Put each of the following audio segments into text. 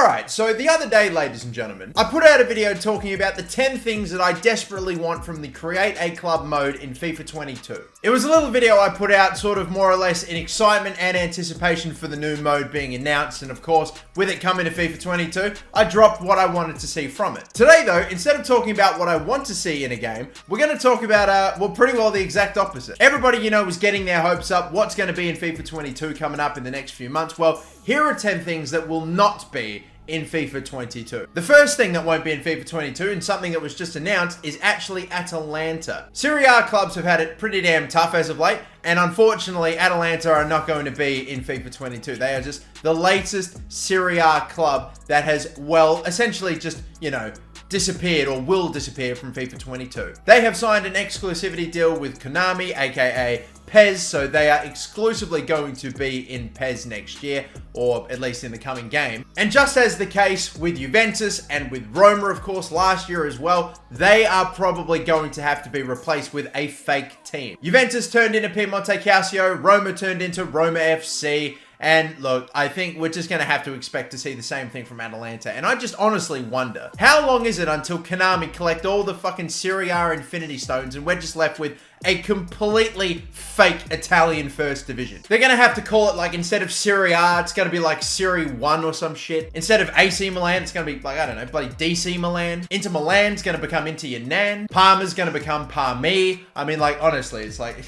Alright, so the other day, ladies and gentlemen, I put out a video talking about the 10 things that I desperately want from the Create a Club mode in FIFA 22. It was a little video I put out sort of more or less in excitement and anticipation for the new mode being announced, and of course, with it coming to FIFA 22, I dropped what I wanted to see from it. Today though, instead of talking about what I want to see in a game, we're going to talk about, well, pretty well the exact opposite. Everybody, you know, was getting their hopes up. What's going to be in FIFA 22 coming up in the next few months? Well, here are 10 things that will not be in FIFA 22. The first thing that won't be in FIFA 22, and something that was just announced, is actually Atalanta. Serie A clubs have had it pretty damn tough as of late, and unfortunately, Atalanta are not going to be in FIFA 22. They are just the latest Serie A club that has, well, essentially just, you know, disappeared or will disappear from FIFA 22. They have signed an exclusivity deal with Konami, aka PES, so they are exclusively going to be in PES next year, or at least in the coming game. And just as the case with Juventus and with Roma, of course, last year as well, they are probably going to have to be replaced with a fake team. Juventus turned into Piemonte Calcio, Roma turned into Roma FC, and look, I think we're just going to have to expect to see the same thing from Atalanta. And I just honestly wonder, how long is it until Konami collect all the fucking Serie A Infinity Stones and we're just left with a completely fake Italian first division? They're going to have to call it, like, instead of Serie A, it's going to be like Serie 1 or some shit. Instead of AC Milan, it's going to be like, I don't know, bloody DC Milan. Inter Milan's going to become Inter Yanan. Parma's going to become Parmi. I mean, like, honestly, it's like...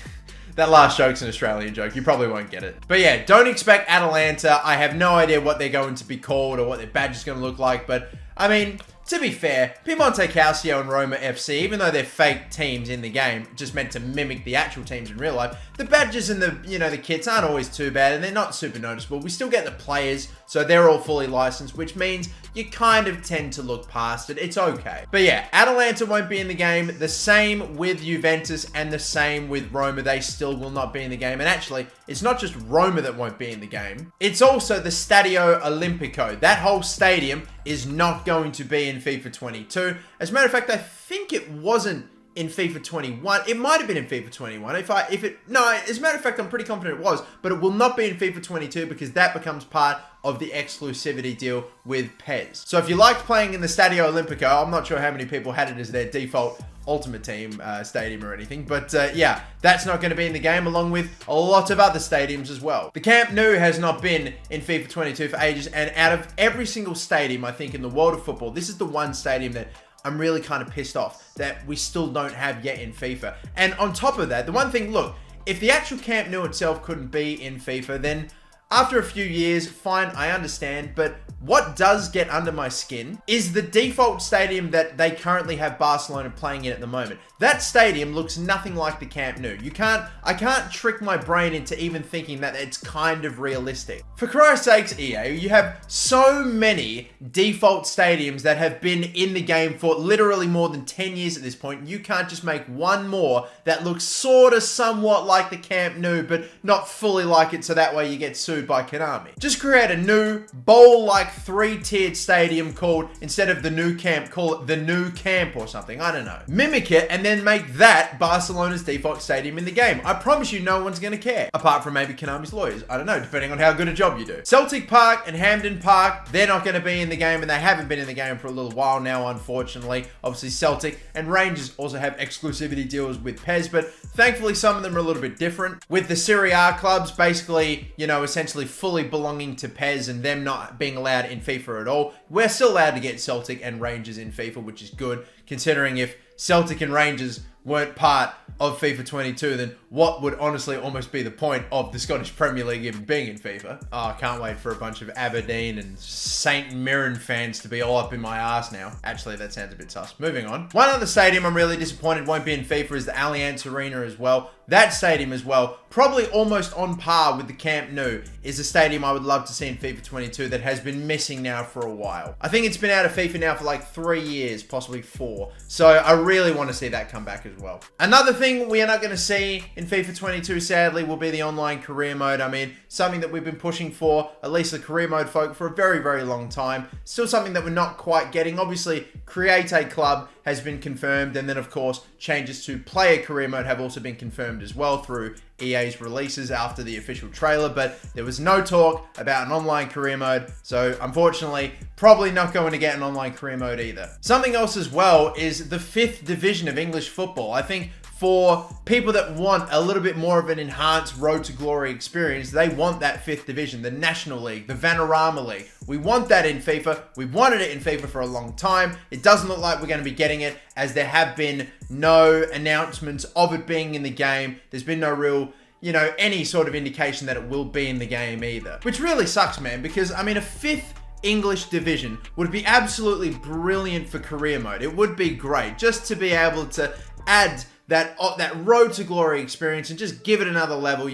That last joke's an Australian joke. You probably won't get it. But yeah, don't expect Atalanta. I have no idea what they're going to be called or what their badge is going to look like. But, I mean, to be fair, Piemonte Calcio and Roma FC, even though they're fake teams in the game, just meant to mimic the actual teams in real life, the badges and the, you know, the kits aren't always too bad, and they're not super noticeable. We still get the players, so they're all fully licensed, which means you kind of tend to look past it. It's okay. But yeah, Atalanta won't be in the game. The same with Juventus and the same with Roma. They still will not be in the game. And actually, it's not just Roma that won't be in the game. It's also the Stadio Olimpico. That whole stadium is not going to be in FIFA 22. As a matter of fact, I think it wasn't in FIFA 21. It might have been in FIFA 21. No, as a matter of fact, I'm pretty confident it was, but it will not be in FIFA 22 because that becomes part of the exclusivity deal with PES. So if you liked playing in the Stadio Olimpico, I'm not sure how many people had it as their default Ultimate Team stadium or anything, but yeah, that's not going to be in the game, along with a lot of other stadiums as well. The Camp Nou has not been in FIFA 22 for ages, and out of every single stadium, I think, in the world of football, this is the one stadium that I'm really kind of pissed off that we still don't have yet in FIFA. And on top of that, the one thing, look, if the actual Camp Nou itself couldn't be in FIFA, then after a few years, fine, I understand, but what does get under my skin is the default stadium that they currently have Barcelona playing in at the moment. That stadium looks nothing like the Camp Nou. I can't trick my brain into even thinking that it's kind of realistic. For Christ's sakes, EA, you have so many default stadiums that have been in the game for literally more than 10 years at this point. You can't just make one more that looks sort of somewhat like the Camp Nou, but not fully like it, so that way you get sued by Konami. Just create a new bowl-like 3-tiered stadium called, instead of the new camp, call it the new camp or something. I don't know. Mimic it and then make that Barcelona's default stadium in the game. I promise you no one's going to care. Apart from maybe Konami's lawyers. I don't know, depending on how good a job you do. Celtic Park and Hampden Park, they're not going to be in the game, and they haven't been in the game for a little while now, unfortunately. Obviously, Celtic and Rangers also have exclusivity deals with PES, but thankfully some of them are a little bit different. With the Serie A clubs basically, you know, essentially fully belonging to PES and them not being allowed in FIFA at all, we're still allowed to get Celtic and Rangers in FIFA, which is good, considering if Celtic and Rangers weren't part of FIFA 22, then what would honestly almost be the point of the Scottish Premier League even being in FIFA? Oh, I can't wait for a bunch of Aberdeen and St Mirren fans to be all up in my ass now. Actually, that sounds a bit sus. Moving on. One other stadium I'm really disappointed won't be in FIFA is the Allianz Arena as well. That stadium as well, probably almost on par with the Camp Nou, is a stadium I would love to see in FIFA 22 that has been missing now for a while. I think it's been out of FIFA now for like 3 years, possibly 4. So I really want to see that come back as well. Another thing we are not going to see in FIFA 22, sadly, will be the online career mode. I mean, something that we've been pushing for, at least the career mode folk, for a very, very long long time. Still something that we're not quite getting. Obviously, create a club has been confirmed, and then of course, changes to player career mode have also been confirmed as well through EA's releases after the official trailer, but there was no talk about an online career mode, so unfortunately, probably not going to get an online career mode either. Something else as well is the 5th division of English football. I think for people that want a little bit more of an enhanced Road to Glory experience, they want that 5th division, the National League, the Vanarama League. We want that in FIFA. We've wanted it in FIFA for a long time. It doesn't look like we're going to be getting it, as there have been no announcements of it being in the game. There's been no real, any sort of indication that it will be in the game either. Which really sucks, man, because, I mean, a 5th English division would be absolutely brilliant for career mode. It would be great just to be able to add that Road to Glory experience and just give it another level,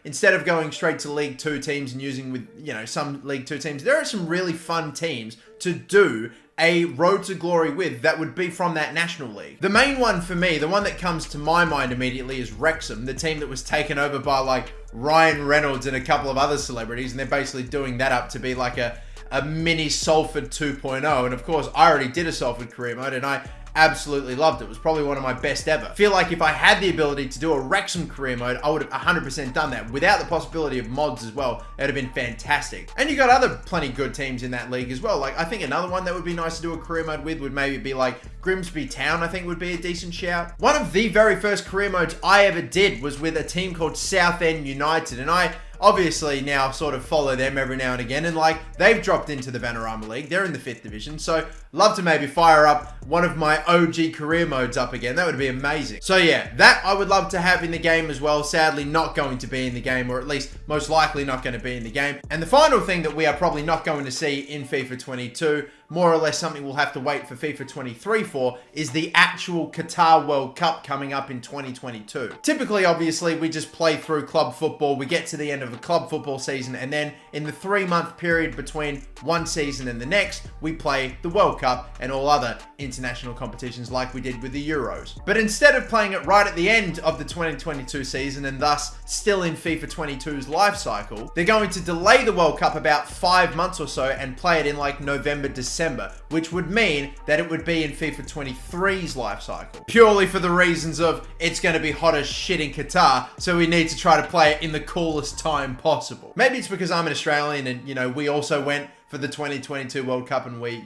instead of going straight to League 2 teams and using with, some League 2 teams. There are some really fun teams to do a Road to Glory with that would be from that National League. The main one for me, the one that comes to my mind immediately, is Wrexham, the team that was taken over by like Ryan Reynolds and a couple of other celebrities, and they're basically doing that up to be like a mini Salford 2.0. And of course, I already did a Salford career mode, and I absolutely loved it. It was probably one of my best ever. I feel like if I had the ability to do a Wrexham career mode, I would have 100% done that. Without the possibility of mods as well, it would have been fantastic. And you got other plenty good teams in that league as well. Like, I think another one that would be nice to do a career mode with would maybe be like Grimsby Town, I think would be a decent shout. One of the very first career modes I ever did was with a team called Southend United, and I obviously now sort of follow them every now and again, and like they've dropped into the Vanarama League. They're in the 5th division, so love to maybe fire up one of my OG career modes up again. That would be amazing. So yeah, that I would love to have in the game as well. Sadly not going to be in the game, or at least most likely not going to be in the game. And the final thing that we are probably not going to see in FIFA 22, more or less something we'll have to wait for FIFA 23 for, is the actual Qatar World Cup coming up in 2022. Typically, obviously, we just play through club football. We get to the end of a club football season, and then in the 3-month period between one season and the next, we play the World Cup and all other international competitions like we did with the Euros. But instead of playing it right at the end of the 2022 season, and thus still in FIFA 22's life cycle, they're going to delay the World Cup about 5 months or so and play it in like November, December, which would mean that it would be in FIFA 23's life cycle. Purely for the reasons of it's going to be hot as shit in Qatar, so we need to try to play it in the coolest time possible. Maybe it's because I'm an Australian and, we also went for the 2022 World Cup and we,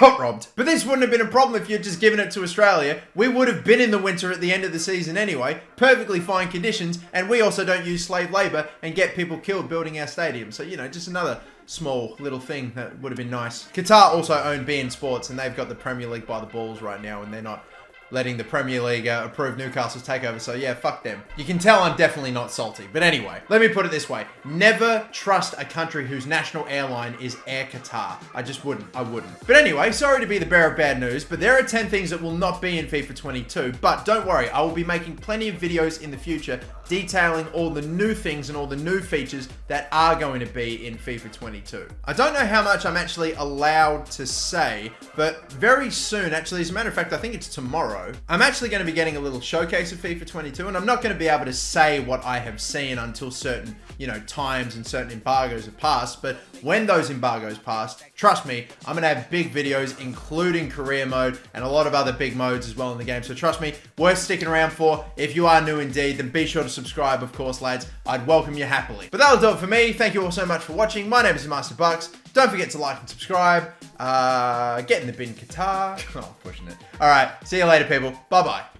got robbed. But this wouldn't have been a problem if you'd just given it to Australia. We would have been in the winter at the end of the season anyway, perfectly fine conditions, and we also don't use slave labor and get people killed building our stadium. So, just another small little thing that would have been nice. Qatar also own beIN Sports, and they've got the Premier League by the balls right now, and they're not letting the Premier League approve Newcastle's takeover. So yeah, fuck them. You can tell I'm definitely not salty. But anyway, let me put it this way. Never trust a country whose national airline is Air Qatar. I just wouldn't. I wouldn't. But anyway, sorry to be the bearer of bad news, but there are 10 things that will not be in FIFA 22. But don't worry, I will be making plenty of videos in the future detailing all the new things and all the new features that are going to be in FIFA 22. I don't know how much I'm actually allowed to say, but very soon, actually, as a matter of fact, I think it's tomorrow, I'm actually going to be getting a little showcase of FIFA 22, and I'm not going to be able to say what I have seen until certain, times and certain embargoes have passed. But when those embargoes pass, trust me, I'm going to have big videos, including career mode and a lot of other big modes as well in the game. So trust me, worth sticking around for. If you are new indeed, then be sure to subscribe, of course, lads. I'd welcome you happily. But that'll do it for me. Thank you all so much for watching. My name is Master Bucks. Don't forget to like and subscribe. Get in the bin, Qatar. Oh, pushing it. All right. See you later, people. Bye-bye.